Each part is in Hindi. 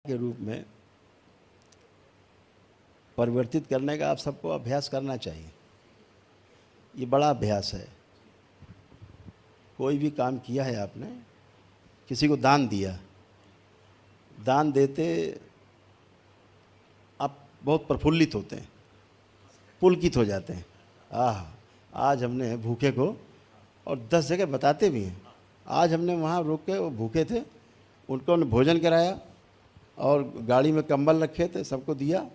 के रूप में परिवर्तित करने का आप सबको अभ्यास करना चाहिए। ये बड़ा अभ्यास है। कोई भी काम किया है आपने, किसी को दान दिया, दान देते आप बहुत प्रफुल्लित होते हैं, पुलकित हो जाते हैं। आज हमने भूखे को, और 10 जगह बताते भी हैं, आज हमने वहाँ रुक के, वो भूखे थे, उनको हमने भोजन कराया और गाड़ी में कंबल रखे थे, सबको दिया,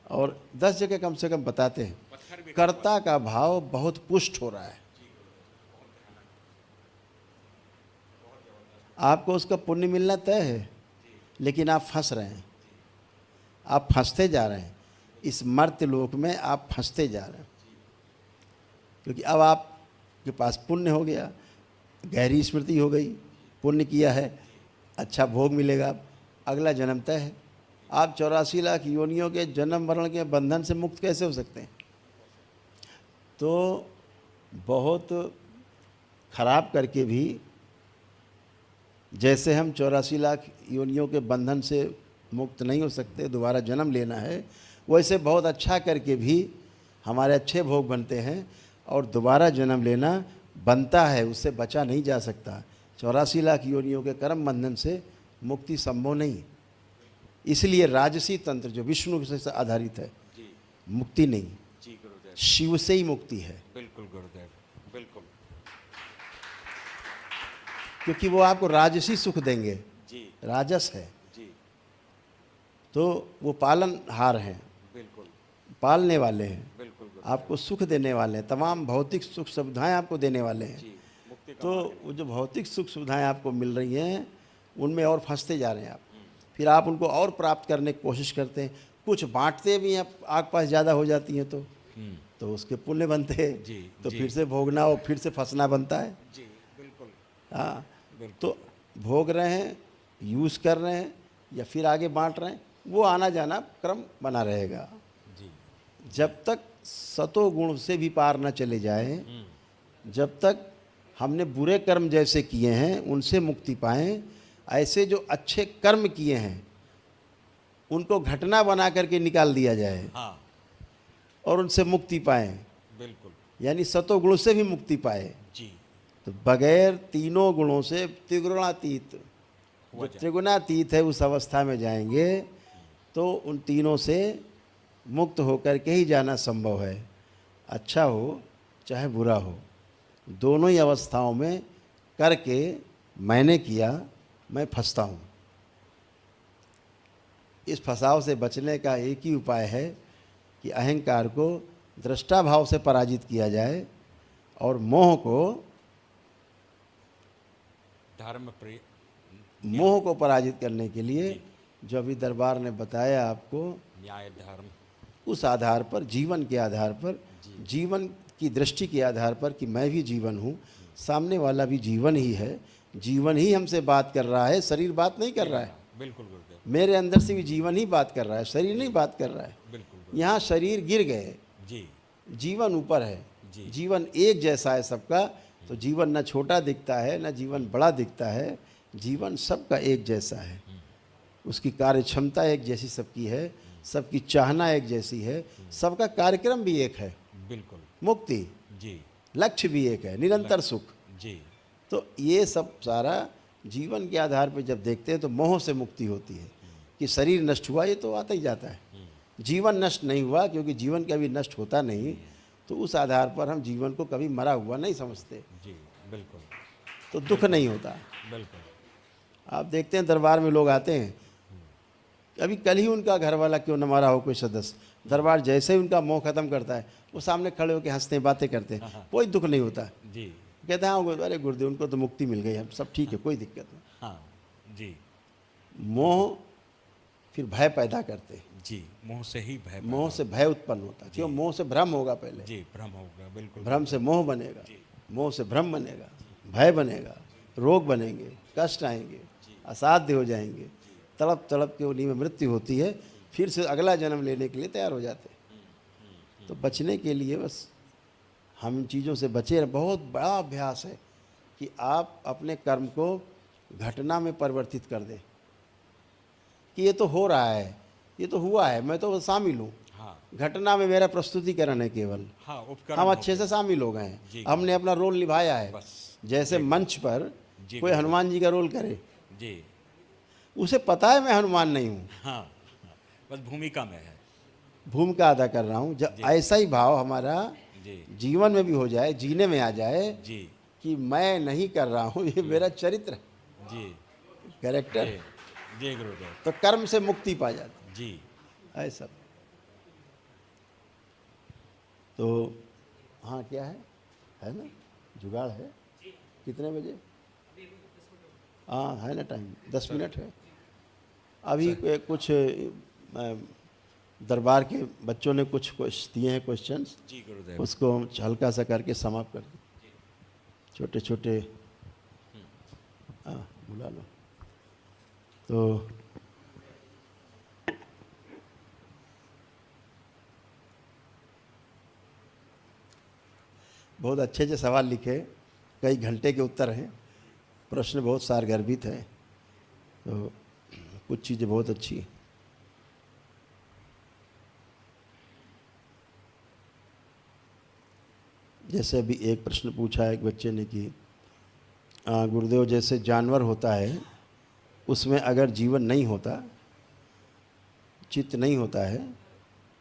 और 10 जगह कम से कम बताते हैं। कर्ता का भाव बहुत पुष्ट हो रहा है। आपको उसका पुण्य मिलना तय है, लेकिन आप फंस रहे हैं, आप फंसते जा रहे हैं। इस मर्त्य लोक में आप फंसते जा रहे हैं, क्योंकि अब आपके पास पुण्य हो गया, गहरी स्मृति हो गई, पुण्य किया है, अच्छा भोग मिलेगा, अगला जन्म तय है। आप 84 लाख योनियों के जन्म मरण के बंधन से मुक्त कैसे हो सकते हैं? तो बहुत खराब करके भी, जैसे हम 84 लाख योनियों के बंधन से मुक्त नहीं हो सकते, दोबारा जन्म लेना है, वैसे बहुत अच्छा करके भी हमारे अच्छे भोग बनते हैं और दोबारा जन्म लेना बनता है, उससे बचा नहीं जा सकता। 84 लाख योनियों के कर्म बंधन से मुक्ति संभव नहीं। इसलिए राजसी तंत्र जो विष्णु से आधारित है, मुक्ति नहीं, शिव से ही मुक्ति है। बिल्कुल गुरुदेव, बिल्कुल। क्योंकि वो आपको राजसी सुख देंगे, जी, राजस है जी, तो वो पालनहार हैं, बिल्कुल, पालने वाले हैं, बिल्कुल आपको सुख देने वाले हैं, तमाम भौतिक सुख सुविधाएं आपको देने वाले हैं। जी, मुक्ति का तो मार्ग। वो जो भौतिक सुख सुविधाएं आपको मिल रही हैं, उनमें और फंसते जा रहे हैं आप। फिर आप उनको और प्राप्त करने की कोशिश करते हैं, कुछ बांटते भी हैं, आपके पास ज़्यादा हो जाती हैं तो उसके पुण्य बनते हैं, जी, तो जी। फिर से भोगना और फिर से फंसना बनता है। जी, बिल्कुल, हाँ, बिल्कुल। तो भोग रहे हैं, यूज़ कर रहे हैं, या फिर आगे बांट रहे हैं, वो आना जाना क्रम बना रहेगा। जी, जब तक सतोगुण से भी पार न चले जाए, जब तक हमने बुरे कर्म जैसे किए हैं उनसे मुक्ति पाएं, ऐसे जो अच्छे कर्म किए हैं उनको घटना बना करके निकाल दिया जाए हाँ, और उनसे मुक्ति पाएं, बिल्कुल, यानी सतोगुण से भी मुक्ति पाए। जी, तो बगैर तीनों गुणों से त्रिगुणातीत, जो त्रिगुणातीत है उस अवस्था में जाएंगे तो उन तीनों से मुक्त होकर के ही जाना संभव है। अच्छा हो चाहे बुरा हो, दोनों ही अवस्थाओं में करके मैंने किया, मैं फंसता हूँ। इस फंसाव से बचने का एक ही उपाय है कि अहंकार को दृष्टा भाव से पराजित किया जाए और मोह को पराजित करने के लिए जो अभी दरबार ने बताया आपको, न्याय धर्म, उस आधार पर, जीवन के आधार पर, जीवन की दृष्टि के आधार पर कि मैं भी जीवन हूँ, सामने वाला भी जीवन ही है, जीवन ही हमसे बात कर रहा है, शरीर बात नहीं कर रहा है। बिल्कुल गुरुदेव, मेरे अंदर से भी जीवन ही बात कर रहा है, शरीर नहीं बात कर रहा है। बिल्कुल, यहाँ शरीर गिर गए, जी, जीवन ऊपर है, जी। जीवन एक जैसा है सबका। तो जीवन न छोटा दिखता है न जीवन बड़ा दिखता है, जीवन सबका एक जैसा है, उसकी कार्य क्षमता एक जैसी सबकी है, सबकी चाहना एक जैसी है, सबका कार्यक्रम भी एक है, बिल्कुल, मुक्ति, जी, लक्ष्य भी एक है, निरंतर सुख। जी, तो ये सब सारा जीवन के आधार पर जब देखते हैं तो मोह से मुक्ति होती है कि शरीर नष्ट हुआ, ये तो आता ही जाता है, जीवन नष्ट नहीं हुआ, क्योंकि जीवन कभी नष्ट होता नहीं, तो उस आधार पर हम जीवन को कभी मरा हुआ नहीं समझते, जी, बिल्कुल, तो दुख नहीं होता। बिल्कुल, आप देखते हैं दरबार में लोग आते हैं, अभी कल ही उनका घर वाला क्यों न मारा हो कोई सदस्य, दरबार जैसे ही उनका मोह खत्म करता है, वो सामने खड़े होकर हंसते हैं, बातें करते हैं, कोई दुख नहीं होता। जी, कहते हैं हाँ अरे गुरुदेव उनको तो मुक्ति मिल गई, हम सब ठीक है, कोई दिक्कत नहीं। हाँ, जी, मोह फिर भय पैदा करते हैं, जी, मोह से ही भय, मोह से भय उत्पन्न होता है, क्यों? मोह से भ्रम होगा पहले, जी, भ्रम होगा, बिल्कुल, भ्रम से मोह बनेगा, मोह से भ्रम बनेगा, भय बनेगा, रोग बनेंगे, कष्ट आएंगे, असाध्य हो जाएंगे, तड़प तड़प के उन्हीं में मृत्यु होती है, फिर से अगला जन्म लेने के लिए तैयार हो जाते हैं। तो बचने के लिए बस हम इन चीज़ों से बचे। बहुत बड़ा अभ्यास है कि आप अपने कर्म को घटना में परिवर्तित कर दें। कि ये तो हो रहा है, ये तो हुआ है, मैं तो शामिल हूँ, हाँ घटना में मेरा प्रस्तुतिकरण है केवल, हाँ, उपकरण हम हो अच्छे गए। से शामिल हो गए जी, हैं, हमने अपना रोल निभाया है। बस जैसे मंच पर जी, कोई गुरुदेव। हनुमान जी का रोल करे, जी उसे पता है मैं हनुमान नहीं हूँ, हाँ हाँ, बस भूमिका में है। भूमिका अदा कर रहा हूँ। जब जी ऐसा ही भाव हमारा जी जीवन में भी हो जाए, जीने में आ जाए जी कि मैं नहीं कर रहा हूँ, ये मेरा चरित्र है, जी कैरेक्टर, जी जी गुरुदेव। तो कर्म से मुक्ति पा जाती जी है ऐसा। तो हाँ, क्या है ना, जुगाड़ है, कितने बजे? हाँ है ना, टाइम 10 मिनट है अभी। कुछ दरबार के बच्चों ने कुछ दिए हैं क्वेश्चंस, जी गुरुदेव। उसको हम हल्का सा करके समाप्त कर दें, छोटे छोटे। हाँ, बुला लो। तो बहुत अच्छे से सवाल लिखे, कई घंटे के उत्तर हैं, प्रश्न बहुत सारगर्भित है, तो कुछ चीज़ें बहुत अच्छी। जैसे अभी एक प्रश्न पूछा है एक बच्चे ने कि गुरुदेव, जैसे जानवर होता है उसमें अगर जीवन नहीं होता, चित्त नहीं होता है,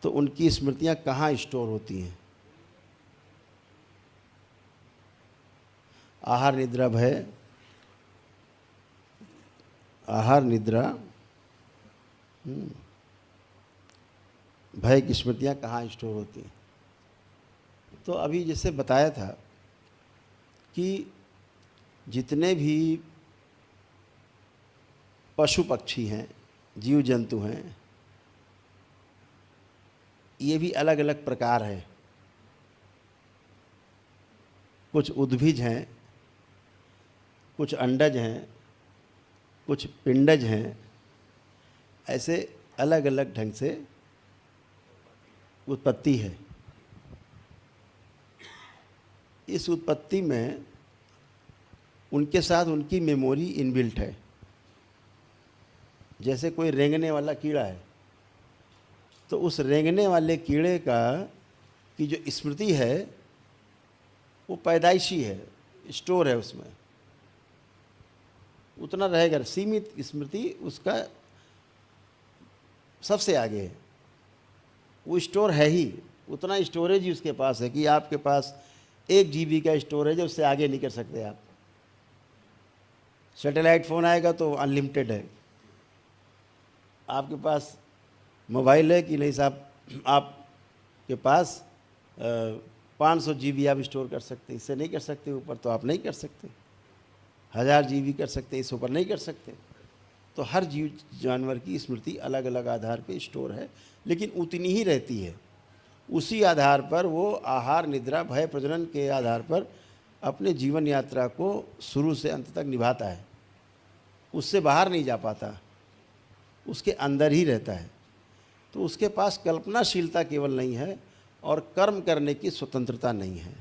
तो उनकी स्मृतियां कहाँ स्टोर होती हैं? आहार निद्रा भय, आहार निद्रा भय की स्मृतियां कहाँ स्टोर होती हैं? तो अभी जैसे बताया था कि जितने भी पशु पक्षी हैं, जीव जंतु हैं, ये भी अलग अलग प्रकार है। कुछ उद्भिज हैं, कुछ अंडज हैं, कुछ पिंडज हैं, ऐसे अलग अलग ढंग से उत्पत्ति है। इस उत्पत्ति में उनके साथ उनकी मेमोरी इनबिल्ट है। जैसे कोई रेंगने वाला कीड़ा है, तो उस रेंगने वाले कीड़े की जो स्मृति है वो पैदाइशी है, स्टोर है, उसमें उतना रहेगा, सीमित स्मृति उसका सबसे आगे है, वो स्टोर है ही, उतना स्टोरेज ही उसके पास है कि आपके पास 1 GB का स्टोरेज है, उससे आगे नहीं कर सकते आप। सैटेलाइट फ़ोन आएगा तो अनलिमिटेड है। आपके पास मोबाइल है कि नहीं साहब, आपके पास 500 GB आप स्टोर कर सकते, इससे नहीं कर सकते, ऊपर तो आप नहीं कर सकते। 1000 GB कर सकते, इस ऊपर नहीं कर सकते। तो हर जीव जानवर की स्मृति अलग अलग आधार पे स्टोर है, लेकिन उतनी ही रहती है। उसी आधार पर वो आहार निद्रा भय प्रजनन के आधार पर अपने जीवन यात्रा को शुरू से अंत तक निभाता है, उससे बाहर नहीं जा पाता, उसके अंदर ही रहता है। तो उसके पास कल्पनाशीलता केवल नहीं है और कर्म करने की स्वतंत्रता नहीं है।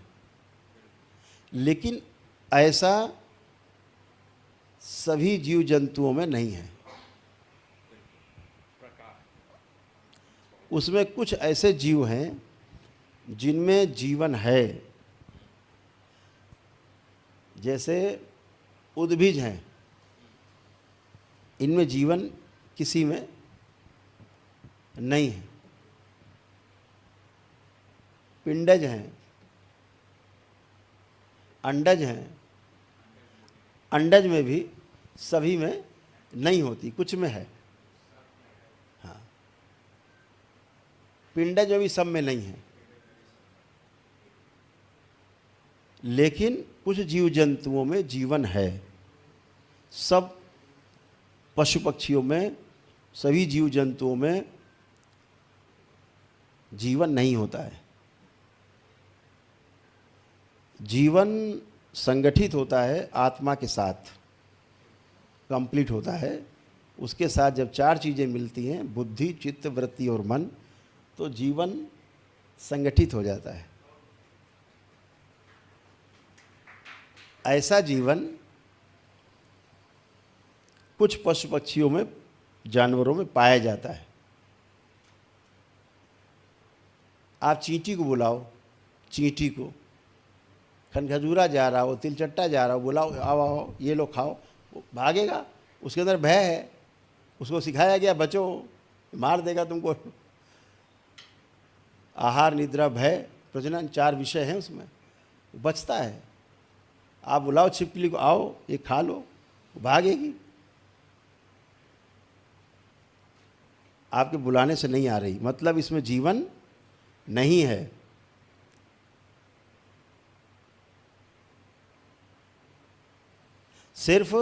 लेकिन ऐसा सभी जीव जंतुओं में नहीं है। उसमें कुछ ऐसे जीव हैं जिनमें जीवन है, जैसे उद्भिज हैं, इनमें जीवन किसी में नहीं है। पिंडज हैं, अंडज हैं, अंडज में भी सभी में नहीं होती, कुछ में है। हाँ, पिंडज में भी सब में नहीं है। लेकिन कुछ जीव जंतुओं में जीवन है। सब पशु पक्षियों में, सभी जीव जंतुओं में जीवन नहीं होता है। जीवन संगठित होता है आत्मा के साथ, कंप्लीट होता है। उसके साथ जब 4 चीज़ें मिलती हैं, बुद्धि चित्त वृत्ति और मन, तो जीवन संगठित हो जाता है। ऐसा जीवन कुछ पशु पक्षियों में जानवरों में पाया जाता है। आप चींटी को बुलाओ, चींटी को, खनखजूरा जा रहा हो, तिलचट्टा जा रहा हो, बुलाओ, आओ आओ ये लो खाओ, वो भागेगा। उसके अंदर भय है, उसको सिखाया गया बचो, मार देगा तुमको। आहार, निद्रा, भय, प्रजनन, 4 विषय हैं उसमें, बचता है। आप बुलाओ छिपकली को, आओ ये खा लो, भागेगी। आपके बुलाने से नहीं आ रही, मतलब इसमें जीवन नहीं है। सिर्फ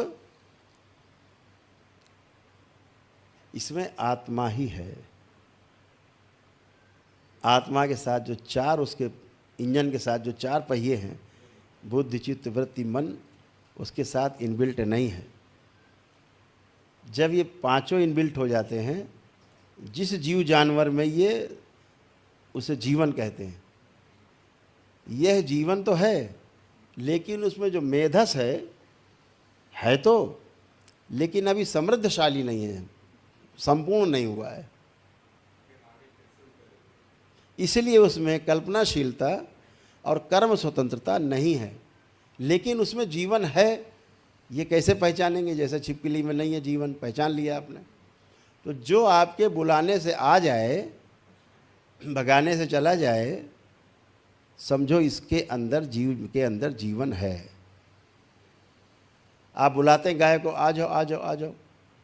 इसमें आत्मा ही है। आत्मा के साथ जो 4 उसके इंजन के साथ जो 4 पहिए हैं, बुद्धि, चित्त, वृत्ति, मन, उसके साथ इनबिल्ट नहीं है। जब ये 5 इनबिल्ट हो जाते हैं, जिस जीव जानवर में ये, उसे जीवन कहते हैं। यह जीवन तो है, लेकिन उसमें जो मेधस है तो, लेकिन अभी समृद्धशाली नहीं है, संपूर्ण नहीं हुआ है। इसलिए उसमें कल्पनाशीलता और कर्म स्वतंत्रता नहीं है, लेकिन उसमें जीवन है। ये कैसे पहचानेंगे? जैसे छिपकली में नहीं है जीवन, पहचान लिया आपने। तो जो आपके बुलाने से आ जाए, भगाने से चला जाए, समझो इसके अंदर, जीव के अंदर जीवन है। आप बुलाते हैं गाय को, आ जाओ आ जाओ आ जाओ,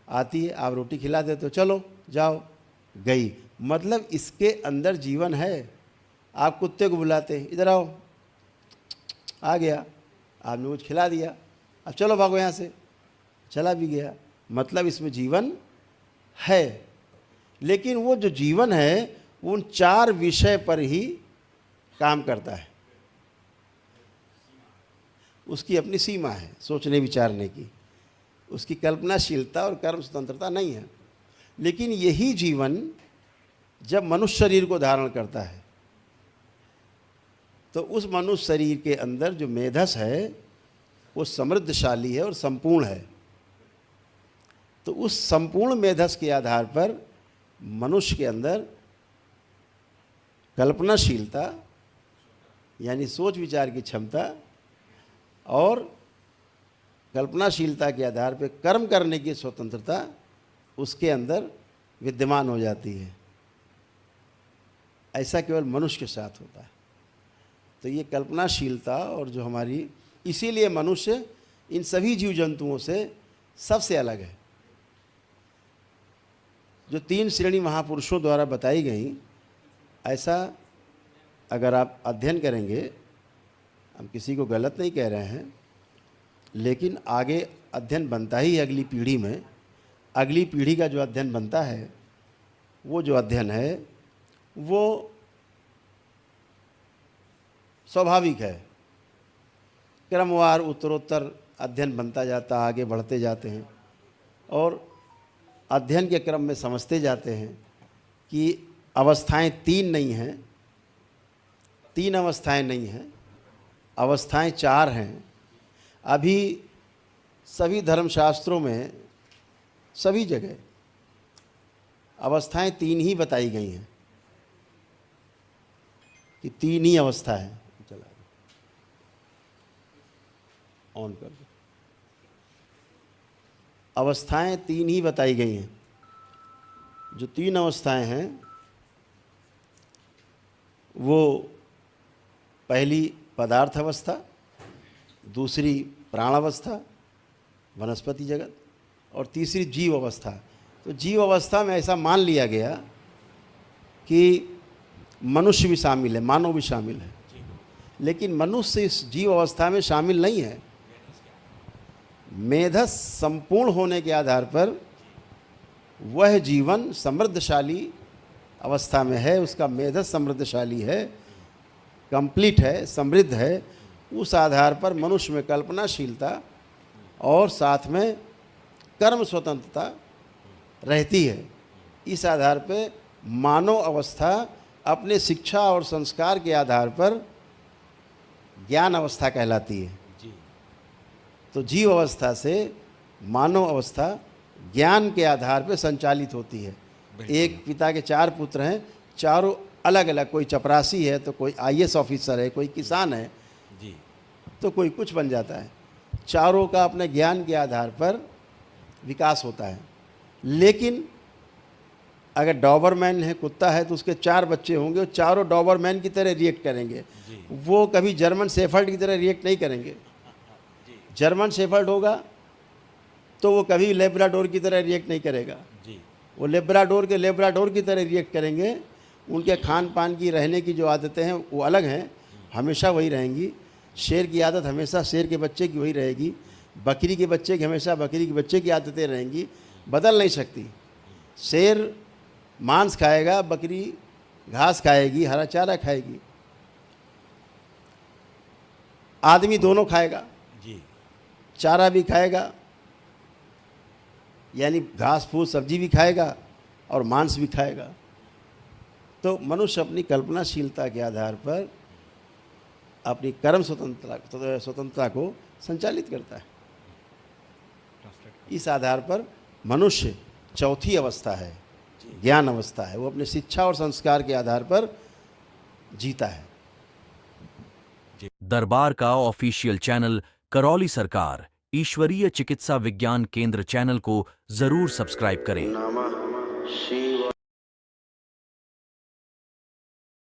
आती है, आप रोटी खिला देते हो, चलो जाओ, गई, मतलब इसके अंदर जीवन है। आप कुत्ते को बुलाते हैं, इधर आओ, आ गया, आपने कुछ खिला दिया, अब चलो भागो यहाँ से, चला भी गया, मतलब इसमें जीवन है। लेकिन वो जो जीवन है, उन 4 विषय पर ही काम करता है। उसकी अपनी सीमा है सोचने विचारने की, उसकी कल्पनाशीलता और कर्म स्वतंत्रता नहीं है। लेकिन यही जीवन जब मनुष्य शरीर को धारण करता है, तो उस मनुष्य शरीर के अंदर जो मेधस है, वो समृद्धशाली है और संपूर्ण है। तो उस संपूर्ण मेधस के आधार पर मनुष्य के अंदर कल्पनाशीलता यानी सोच विचार की क्षमता, और कल्पनाशीलता के आधार पर कर्म करने की स्वतंत्रता उसके अंदर विद्यमान हो जाती है। ऐसा केवल मनुष्य के साथ होता है। तो ये कल्पनाशीलता और जो हमारी, इसीलिए मनुष्य इन सभी जीव जंतुओं से सबसे अलग है। जो 3 श्रेणी महापुरुषों द्वारा बताई गई, ऐसा अगर आप अध्ययन करेंगे, हम किसी को गलत नहीं कह रहे हैं, लेकिन आगे अध्ययन बनता ही है अगली पीढ़ी में। अगली पीढ़ी का जो अध्ययन बनता है, वो जो अध्ययन है वो स्वाभाविक है। क्रमवार उत्तरोत्तर अध्ययन बनता जाता, आगे बढ़ते जाते हैं, और अध्ययन के क्रम में समझते जाते हैं कि अवस्थाएं 3 नहीं हैं, 3 अवस्थाएं नहीं हैं, अवस्थाएं 4 हैं। अभी सभी धर्मशास्त्रों में, सभी जगह अवस्थाएं 3 ही बताई गई हैं कि 3 ही अवस्था है। चला ऑन कर दो। अवस्थाएं 3 ही बताई गई हैं। जो 3 अवस्थाएं हैं, वो पहली पदार्थ अवस्था, दूसरी प्राण अवस्था, वनस्पति जगत, और तीसरी जीव अवस्था। तो जीव अवस्था में ऐसा मान लिया गया कि मनुष्य भी शामिल है, मानव भी शामिल है, लेकिन मनुष्य इस जीव अवस्था में शामिल नहीं है। मेधस संपूर्ण होने के आधार पर वह जीवन समृद्धशाली अवस्था में है, उसका मेधस समृद्धशाली है, कंप्लीट है, समृद्ध है। उस आधार पर मनुष्य में कल्पनाशीलता और साथ में कर्म स्वतंत्रता रहती है। इस आधार पे मानव अवस्था अपने शिक्षा और संस्कार के आधार पर ज्ञान अवस्था कहलाती है। तो जीव अवस्था से मानव अवस्था ज्ञान के आधार पर संचालित होती है। एक पिता के 4 पुत्र हैं, चारों अलग अलग, कोई चपरासी है तो कोई आईएएस ऑफिसर है, कोई किसान है जी तो कोई कुछ बन जाता है। चारों का अपने ज्ञान के आधार पर विकास होता है। लेकिन अगर डॉबरमैन है, कुत्ता है, तो उसके 4 बच्चे होंगे, वो चारों डॉबरमैन की तरह रिएक्ट करेंगे। वो कभी जर्मन शेफर्ड की तरह रिएक्ट नहीं करेंगे। जर्मन शेफर्ड होगा तो वो कभी लेब्राडोर की तरह रिएक्ट नहीं करेगा। जी वो लेब्राडोर की तरह रिएक्ट करेंगे। उनके खान पान की, रहने की जो आदतें हैं वो अलग हैं, हमेशा वही रहेंगी। शेर की आदत हमेशा शेर के बच्चे की वही रहेगी। बकरी के बच्चे की हमेशा बकरी के बच्चे की आदतें रहेंगी, बदल नहीं सकती। शेर मांस खाएगा, बकरी घास खाएगी, हरा चारा खाएगी। आदमी दोनों खाएगा, जी चारा भी खाएगा, यानी घास फूस सब्जी भी खाएगा और मांस भी खाएगा। तो मनुष्य अपनी कल्पनाशीलता के आधार पर अपनी कर्म स्वतंत्रता को संचालित करता है। इस आधार पर मनुष्य चौथी अवस्था है, ज्ञान अवस्था है। वो अपने शिक्षा और संस्कार के आधार पर जीता है। दरबार का ऑफिशियल चैनल करौली सरकार ईश्वरीय चिकित्सा विज्ञान केंद्र चैनल को जरूर सब्सक्राइब करें। नमः शिवाय।